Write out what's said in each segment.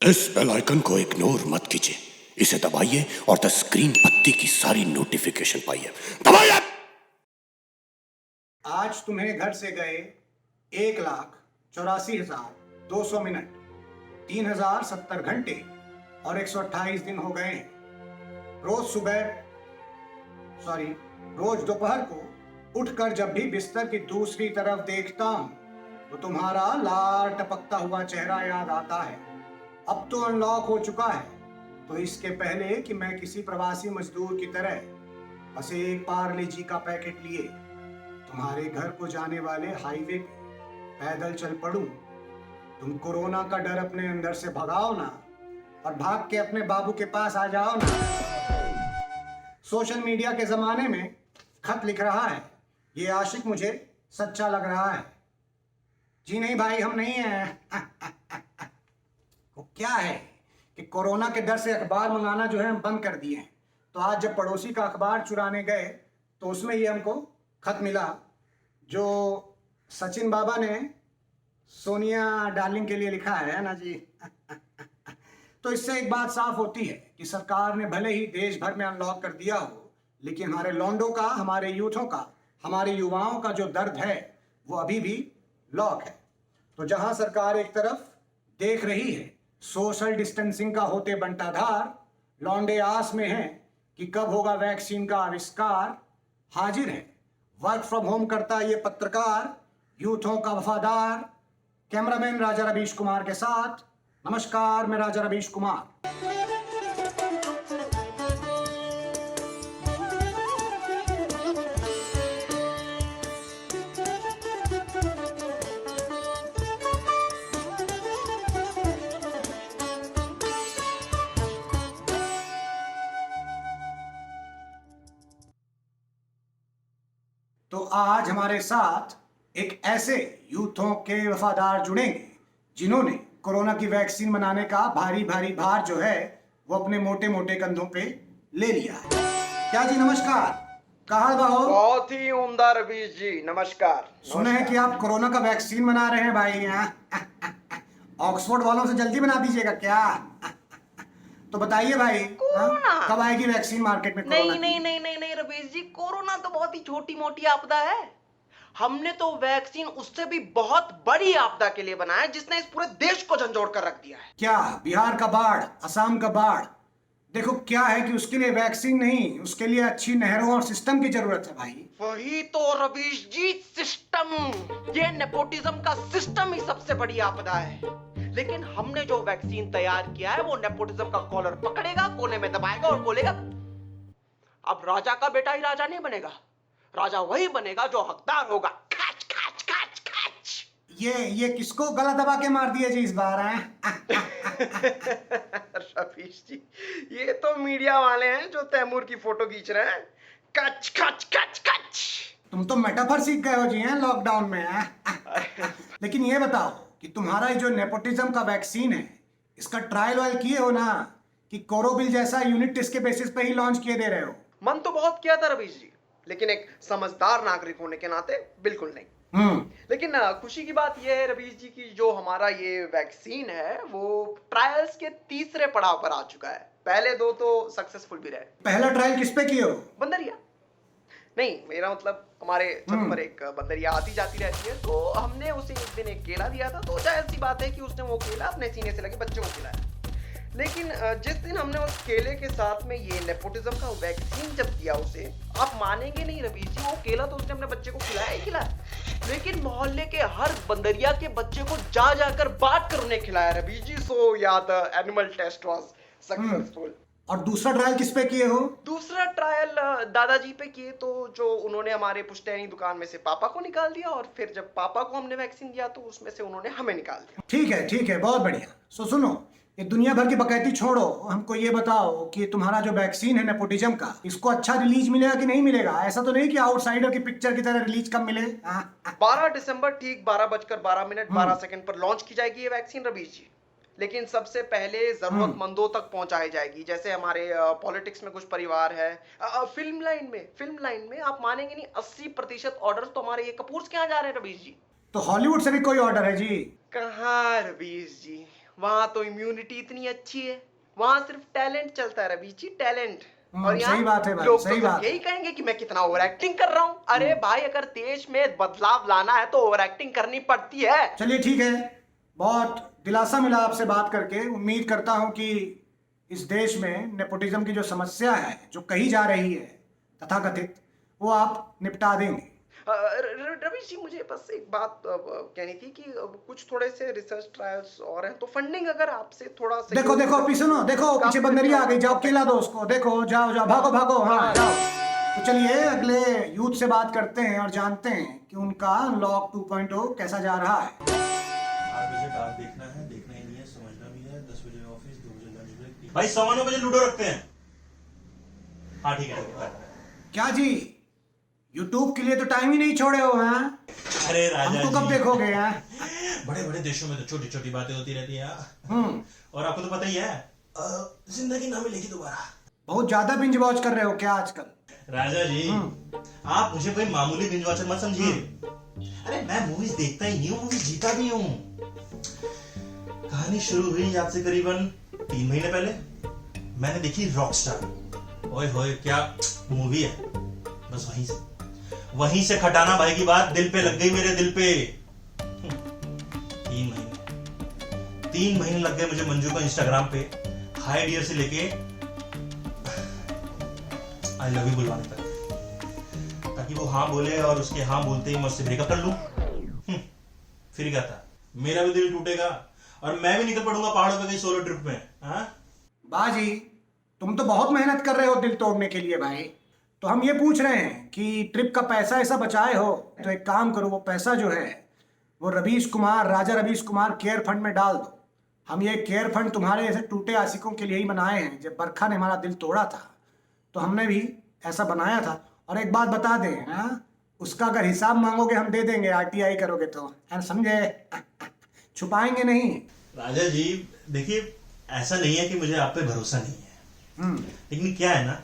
इस bell icon को ignore मत कीजिए, इसे दबाइए और द स्क्रीन पत्ती की सारी नोटिफिकेशन पाइए। दबाइए। आज तुम्हें घर से गए 1,84,200 मिनट, 3,070 घंटे और 128 दिन हो गए हैं। रोज दोपहर को उठकर जब भी बिस्तर की दूसरी तरफ देखता हूं तो तुम्हारा लाल टपकता हुआ चेहरा याद आता है। अब तो अनलॉक हो चुका है, तो इसके पहले कि मैं किसी प्रवासी मजदूर की तरह बस एक पार्ले जी का पैकेट लिए तुम्हारे घर को जाने वाले हाईवे पे पैदल चल पड़ूं, तुम कोरोना का डर अपने अंदर से भगाओ ना और भाग के अपने बाबू के पास आ जाओ ना। सोशल मीडिया के जमाने में खत लिख रहा है ये आशिक मुझे सच्चा लग रहा है। जी नहीं भाई, हम नहीं हैं। वो क्या है कि कोरोना के डर से अखबार मंगाना जो है हम बंद कर दिए हैं। तो आज जब पड़ोसी का अखबार चुराने गए तो उसमें ये हमको खत मिला जो सचिन बाबा ने सोनिया डार्लिंग के लिए लिखा है ना जी। तो इससे एक बात साफ होती है कि सरकार ने भले ही देश भर में अनलॉक कर दिया हो, लेकिन हमारे लौंडों का, हमारे यूथों का, हमारे युवाओं का जो दर्द है वो अभी भी लॉक है। तो जहां सरकार एक तरफ देख रही है सोशल डिस्टेंसिंग का होते बंटाधार, लौंडे आस में हैं कि कब होगा वैक्सीन का आविष्कार। हाजिर है वर्क फ्रॉम होम करता ये पत्रकार, यूथों का वफादार, कैमरामैन राजा रवीश कुमार के साथ। नमस्कार, मैं राजा रवीश कुमार। तो आज हमारे साथ एक ऐसे यूथों के वफादार जुड़ेंगे जिन्होंने कोरोना की वैक्सीन बनाने का भारी भारी भार जो है वो अपने मोटे मोटे कंधों पे ले लिया है। क्या जी, नमस्कार। कहा बाहो? बहुत ही उम्दा रवीश जी, नमस्कार। सुने हैं कि आप कोरोना का वैक्सीन बना रहे हैं भाई। यहाँ ऑक्सफोर्ड वालों से जल्दी बना दीजिएगा क्या? तो बताइए भाई, कोरोना कब आएगी वैक्सीन मार्केट में? नहीं नहीं नहीं नहीं नहीं रवीश जी, कोरोना तो बहुत ही छोटी मोटी आपदा है। हमने तो वैक्सीन उससे भी बहुत बड़ी आपदा के लिए बनाया है, जिसने इस पूरे देश को झंझोड़ कर रख दिया है। क्या बिहार का बाढ़, असम का बाढ़? देखो क्या है कि उसके लिए वैक्सीन नहीं, उसके लिए अच्छी नहरों और सिस्टम की जरूरत है भाई। वही तो रवीश जी, सिस्टम। ये नेपोटिज्म का सिस्टम ही सबसे बड़ी आपदा है। लेकिन हमने जो वैक्सीन तैयार किया है वो नेपोटिज्म का कॉलर पकड़ेगा, कोने में दबाएगा और बोलेगा अब राजा का बेटा ही राजा नहीं बनेगा, राजा वही बनेगा जो हकदार होगा। खाच खाच खाच खाच। ये किसको गला दबा के मार दिया जी इस बार है? रवीश जी, ये तो मीडिया वाले हैं जो तैमूर की फोटो खींच रहे हैं। कच कच कच कच। तुम तो मेटाफर सीख गए हो जी हैं लॉकडाउन में है? लेकिन ये बताओ कि तुम्हारा ये जो नेपोटिज्म का वैक्सीन है, इसका ट्रायल वायल किए हो ना, कि कोरोबिल जैसा यूनिट टेस्ट के बेसिस पे ही लॉन्च किए दे रहे हो? मन तो बहुत किया था रवीश जी, लेकिन एक समझदार नागरिक होने के नाते बिल्कुल नहीं। लेकिन खुशी की बात यह है रवीश जी की जो हमारा ये वैक्सीन है वो ट्रायल्स के तीसरे पड़ाव पर आ चुका है। पहले दो तो सक्सेसफुल भी रहे। पहला ट्रायल किस पे किए हो? बंदरिया नहीं, मेरा मतलब हमारे छत पर एक बंदरिया आती जाती रहती है, तो हमने उसे एक दिन एक केला दिया था, तो जाहिर सी बात है कि उसने वो केला अपने सीने से लगे बच्चे को खिलाया। लेकिन जिस दिन हमने उस केले के साथ में ये नेपोटिज्म का वैक्सीन जब दिया उसे, आप मानेंगे नहीं रवीश जी, वो केला तो उसने अपने बच्चे को खिलाया ही खिलाया, लेकिन मोहल्ले के हर बंदरिया के बच्चे को जा जाकर बांट कर उन्हें खिलाया Ravish ji. So yeah the animal test was successful. और दूसरा ट्रायल किस पे किए हो? दूसरा ट्रायल दादाजी पे किए, तो जो उन्होंने हमारे पुश्तैनी दुकान में से पापा को निकाल दिया, और फिर जब पापा को हमने वैक्सीन दिया तो उसमें से उन्होंने हमें निकाल दिया। ठीक है, बहुत बढ़िया। सुनो, ये दुनिया भर की बकैती छोड़ो, हमको ये बताओ कि तुम्हारा जो वैक्सीन है नेपोटिज्म का, इसको अच्छा रिलीज मिलेगा कि नहीं मिलेगा? ऐसा तो नहीं कि आउटसाइडर की पिक्चर की तरह रिलीज कब मिले? 12 दिसंबर ठीक 12:12 पर लॉन्च की जाएगी ये वैक्सीन रवीश जी, लेकिन सबसे पहले जरूरतमंदों तक पहुंचाई जाएगी। जैसे हमारे पॉलिटिक्स में कुछ परिवार है, फिल्म लाइन में आप मानेंगे नहीं, 80% ऑर्डर तो हमारे ये कपूर्स के यहाँ जा रहे हैं रवीश जी। तो हॉलीवुड से भी कोई ऑर्डर है जी? कहाँ रवीश जी, वहां तो इम्यूनिटी इतनी अच्छी है, वहां सिर्फ टैलेंट चलता है रवि जी, टैलेंट। और यहाँ सही बात है भाई, लोग सही तो बात है। यही कहेंगे कि मैं कितना ओवर एक्टिंग कर रहा हूँ। अरे भाई, अगर देश में बदलाव लाना है तो ओवर एक्टिंग करनी पड़ती है। चलिए ठीक है, बहुत दिलासा मिला आपसे बात करके। उम्मीद करता हूं कि इस देश में नेपोटिज्म की जो समस्या है, जो कही जा रही है तथाकथित, वो आप निपटा देंगे। रवि जी, मुझे बस एक बात कहनी थी कि कुछ थोड़े से रिसर्च ट्रायल्स और हैं, तो फंडिंग अगर आपसे थोड़ा सा देखो देखो पीछे सुनो, देखो पीछे बंदरी आ गई, जाओ केला दो उसको। देखो जाओ जाओ, भागो भागो, हाँ जाओ। तो चलिए अगले यूथ से बात करते हैं और जानते हैं कि उनका अनलॉक 2.0 कैसा जा रहा है। 8 बजे डाक देखना है, देखना ही नहीं है, समझना भी है। 10 बजे ऑफिस, 2 बजे लंच ब्रेक। भाई 9:15 बजे लूडो रखते हैं। हाँ ठीक है। क्या जी, यूट्यूब के लिए तो टाइम ही नहीं छोड़े हो, हैं? अरे राजा हमको कब जी, देखोगे? हैं? बड़े बड़े देशों में तो छोटी छोटी बातें होती रहती हैं। और आपको तो पता ही है, जिंदगी ना मिलेगी दोबारा। बहुत ज्यादा बिंज वॉच कर रहे हो क्या आजकल? राजा जी, आप मुझे कोई मामूली बिंज वॉचर मत समझिए। अरे मैं मूवीज देखता ही नहीं हूँ, मूवीज जीता भी हूँ। कहानी शुरू हुई आज से करीबन 3 महीने पहले। मैंने देखी रॉकस्टार। ओए होए क्या मूवी है। बस वहीं से खटाना भाई की बात दिल पे लग गई, मेरे दिल पे। 3 महीने लग गए मुझे मंजू को इंस्टाग्राम पे हाय डियर से लेके आई लव यू बुलवाने तक, ताकि वो हाँ बोले और उसके हाँ बोलते ही मैं उससे ब्रेकअप कर लूं। फिर क्या था, मेरा भी दिल टूटेगा और मैं भी निकल पड़ूंगा पहाड़ों पे कहीं सोलो ट्रिप में। हाँ बाजी, तुम तो बहुत मेहनत कर रहे हो दिल तोड़ने के लिए भाई। तो हम ये पूछ रहे हैं कि ट्रिप का पैसा ऐसा बचाए हो तो एक काम करो, वो पैसा जो है वो रवीश कुमार, राजा रवीश कुमार केयर फंड में डाल दो। हम ये केयर फंड तुम्हारे ऐसे टूटे आशिकों के लिए ही बनाए हैं। जब बरखा ने हमारा दिल तोड़ा था तो हमने भी ऐसा बनाया था। और एक बात बता दें, हाँ, उसका अगर हिसाब मांगोगे हम दे देंगे, RTI करोगे तो, है समझे? छुपाएंगे नहीं। राजा जी देखिए, ऐसा नहीं है कि मुझे आप पे भरोसा नहीं है, लेकिन क्या है ना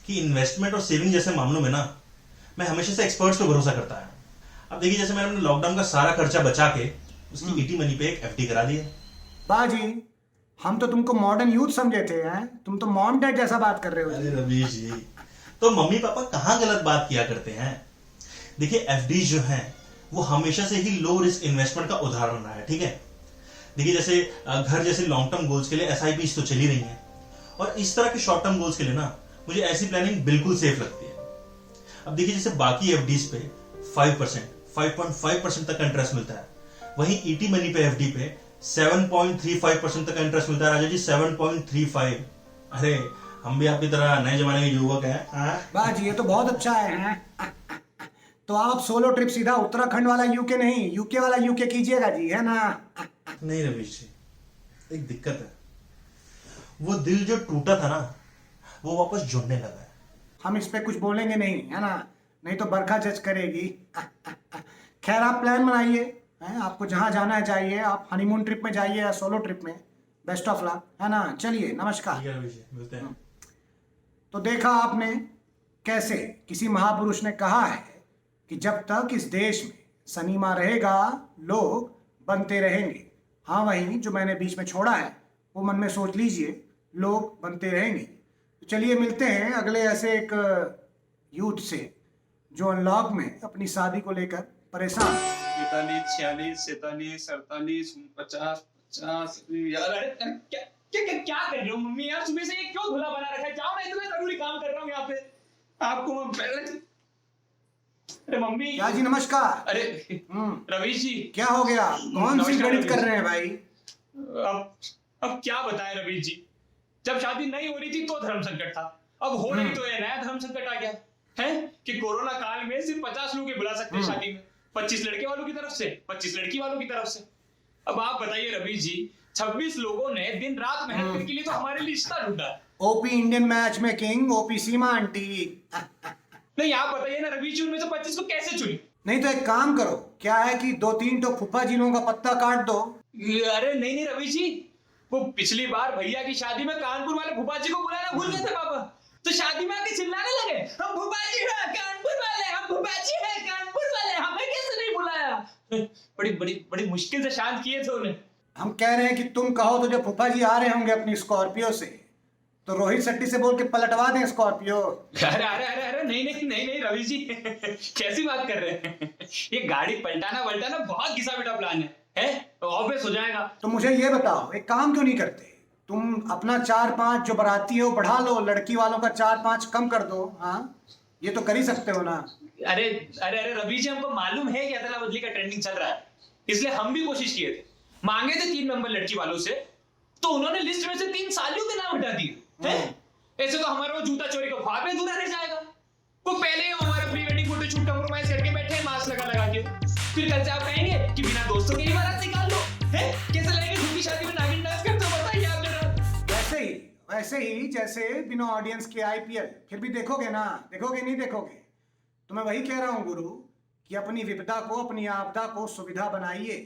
कि इन्वेस्टमेंट और सेविंग जैसे मामलों में ना मैं हमेशा से एक्सपर्ट्स पे भरोसा करता है। अब देखिए, जैसे मैंने लॉकडाउन का सारा खर्चा बचा के उसकी ईटी मनी पे एक FD करा दी है। बाजी, हम तो तुमको मॉडर्न यूथ समझे थे, हैं? तुम तो मॉम डैड जैसा बात कर रहे हो। अरे रवीश जी, तो मम्मी पापा कहाँ गलत बात किया करते हैं। देखिए FD जो है वो हमेशा से ही लो रिस्क इन्वेस्टमेंट का उदाहरण रहा है। ठीक है, देखिए जैसे घर जैसे लॉन्ग टर्म गोल्स के लिए SIPs तो चली रही हैं, और इस तरह के शॉर्ट टर्म गोल्स के लिए ना मुझे ऐसी प्लानिंग बिल्कुल सेफ लगती है। अब देखिए, जैसे बाकी FDs पे 5%, 5.5% तक इंटरेस्ट मिलता है, वहीं ईटी मनी पे FD पे 7.35% तक इंटरेस्ट मिलता है। राजा जी 7.35। अरे हम भी आपकी तरह नए जमाने के युवक हैं। बाजी ये तो बहुत अच्छा है, हैं? तो आप सोलो ट्रिप सीधा उत्तराखंड वाला यूके नहीं, यूके वाला यूके कीजिएगा जी, है ना? नहीं रवीश जी, एक दिक्कत है। वो दिल जो टूटा था ना वो वापस जुड़ने लगा है। हम इस पे कुछ बोलेंगे नहीं, है ना? नहीं तो बरखा जज करेगी। खैर आप प्लान बनाइए, हैं? आपको जहां जाना है जाइए, आप हनीमून ट्रिप में जाइए या सोलो ट्रिप में। बेस्ट ऑफ लक, है ना? चलिए नमस्कार। ठीक है रवीश जी, मिलते हैं। तो देखा आपने कैसे किसी महापुरुष ने कहा है कि जब तक इस देश में सनीमा रहेगा लोग बनते रहेंगे। हाँ, वही जो मैंने बीच में छोड़ा है वो मन में सोच लीजिए, लोग बनते रहेंगे। तो चलिए मिलते हैं अगले ऐसे एक यूथ से जो अनलॉक में अपनी शादी को लेकर परेशान है। 45, 46, 47, 48, 50, 50। यार अरे क्या क्या क्या क्या कर रहे हो मम्मी? यार सुबह से ये क्यों धुला बना रखा है? जाओ ना, इतना जरूरी काम कर रहा हूँ यहाँ पे। आपको मैं पहले, अरे मम्मी। क्या जी नमस्कार। अरे रवीश जी, क्या हो गया? कौन सी नमस्कार गणित कर रवीश। रहे हैं भाई? अब क्या बताएं रवीश जी, जब शादी नहीं हो रही थी तो धर्म संकट था, अब हो रही तो ये नया धर्म संकट आ गया है कि कोरोना काल में सिर्फ 50 लोग ही बुला सकते हैं शादी में, 25 लड़के वालों की तरफ से, 25 लड़की वालों की तरफ से। अब आप बताइए रवीश जी, 26 लोगों ने दिन रात मेहनत करने के लिए तो हमारे लिए रिश्ता ढूंढा। OP Indian match making, OP सीमा आंटी। नहीं आप बताइए ना रवीश जी, उनमें से 25 को कैसे चुनी? नहीं तो एक काम करो, क्या है कि 2-3 तो फूफा जिनों का पत्ता काट दो। अरे नहीं नहीं रवीश जी, वो पिछली बार भैया की शादी में कानपुर वाले फूफा जी को बुलाना भूल गए थे पापा, तो शादी में आके चिल्लाने लगे, हम फूफा जी हैं कानपुर वाले, हम फूफा जी हैं कानपुर वाले, हमें कैसे नहीं बुलाया? बड़ी बड़ी बड़ी मुश्किल से शांत किए थे उन्हें। हम कह रहे हैं कि तुम कहो तो जब फूफा जी आ रहे होंगे अपनी स्कॉर्पियो से तो रोहित शेट्टी से बोल के पलटवा दें स्कॉर्पियो। अरे अरे अरे अरे नहीं नहीं नहीं नहीं रवि जी कैसी बात कर रहे हैं? ये गाड़ी पलटाना वलटाना बहुत घिसा पिटा प्लान है ऑब्वियस हो जाएगा। तो मुझे ये बताओ, एक काम क्यों नहीं करते? तुम अपना 4-5 जो बराती हो बढ़ा लो, लड़की वालों का 4-5 कम कर दो। हाँ, ये तो कर ही सकते हो ना। अरे अरे अरे रवि जी हमको मालूम है कि अदला बदली का ट्रेंडिंग चल रहा है, इसलिए हम भी कोशिश किए थे, मांगे थे 3 नंबर लड़की वालों से, तो उन्होंने लिस्ट में से 3 सालियों के नाम हटा दिए हैं। ऐसे तो हमारा वो जूता चोरी का ख्वाब अधूरा रह जाएगा। वो पहले ही हमारा pre wedding photo shoot compromise करके बैठे हैं मास्क लगा के, फिर कल से आप कहेंगे कि बिना दोस्तों के ही बारात निकाल लो। हैं कैसे लगेंगे खुद की शादी में नागिन डांस करते हो, बताइए आप जरा। वैसे ही जैसे बिना ऑडियंस के आईपीएल, फिर भी देखोगे ना? देखोगे नहीं देखोगे? तो मैं वही कह रहा हूँ गुरु कि अपनी विपदा को, अपनी आपदा को सुविधा बनाइए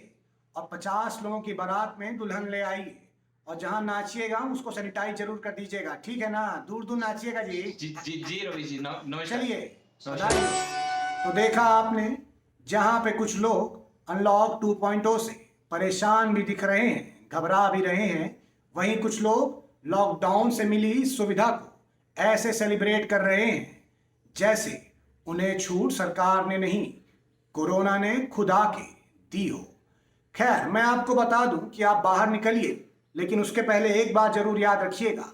और 50 लोगों की बारात में दुल्हन ले आइए, और जहां नाचिएगा उसको सैनिटाइज जरूर कर दीजिएगा, ठीक है ना? दूर दूर नाचिएगा जी। जी रवि जी नमस्कार। चलिए, तो देखा आपने, जहां पे कुछ लोग अनलॉक 2.0 से परेशान भी दिख रहे हैं, घबरा भी रहे हैं, वहीं कुछ लोग लॉकडाउन से मिली सुविधा को ऐसे सेलिब्रेट कर रहे हैं जैसे उन्हें छूट सरकार ने नहीं, कोरोना ने खुद आके दी हो। खैर, मैं आपको बता दूं कि आप बाहर निकलिए, लेकिन उसके पहले एक बात जरूर याद रखिएगा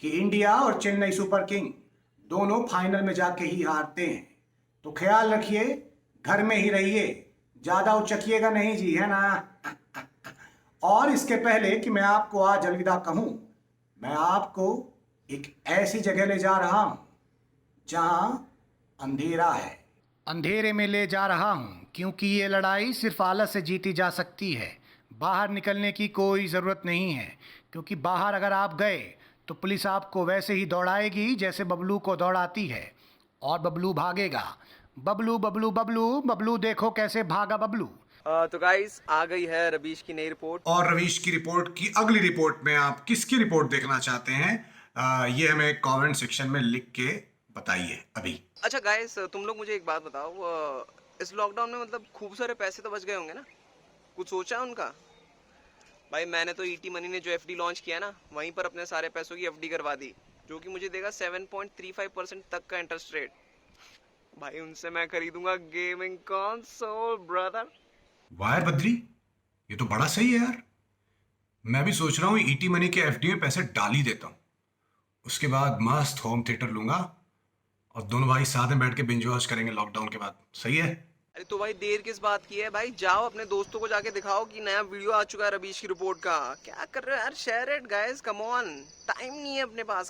कि इंडिया और चेन्नई सुपर किंग दोनों फाइनल में जाके ही हारते हैं। तो ख्याल रखिए, घर में ही रहिए, ज्यादा उचकिएगा नहीं जी, है ना? और इसके पहले कि मैं आपको आज अलविदा कहूं, मैं आपको एक ऐसी जगह ले जा रहा हूं जहां अंधेरा है। अंधेरे में ले जा रहा हूं क्योंकि ये लड़ाई सिर्फ आलस से जीती जा सकती है। बाहर निकलने की कोई ज़रूरत नहीं है, क्योंकि बाहर अगर आप गए तो पुलिस आपको वैसे ही दौड़ाएगी जैसे बबलू को दौड़ाती है, और बबलू भागेगा। बबलू बबलू बबलू बबलू, देखो कैसे भागा बबलू। तो गाइस, आ गई है रवीश की नई रिपोर्ट। और रवीश की रिपोर्ट की अगली रिपोर्ट में आप किसकी रिपोर्ट देखना चाहते हैं, ये हमें कमेंट सेक्शन में लिख के बताइए अभी। अच्छा गाइस, तुम लोग मुझे एक बात बताओ, इस लॉकडाउन में मतलब खूब सारे पैसे तो बच गए होंगे ना? कुछ सोचा उनका? भाई मैंने तो ईटी मनी ने जो एफडी लॉन्च किया ना, वहीं पर अपने सारे पैसों की एफडी करवा दी, जो कि मुझे देगा 7.35% तक का इंटरेस्ट रेट। भाई उनसे मैं खरीदूंगा गेमिंग कंसोल ब्रदर। वाह बद्री, ये तो बड़ा सही है यार। मैं भी सोच रहा हूँ ईटी मनी के एफडी में पैसे डाल ही देता हूँ, उसके बाद मस्त होम थिएटर लूंगा और दोनों भाई साथ में बैठ के बिंज वॉच करेंगे लॉकडाउन के बाद। सही है? अरे तो भाई देर किस बात की है भाई, जाओ अपने दोस्तों को जाके दिखाओ कि नया वीडियो आ चुका है रवीश की रिपोर्ट का। क्या कर रहे हो यार, share it guys, come on, time नहीं है अपने पास।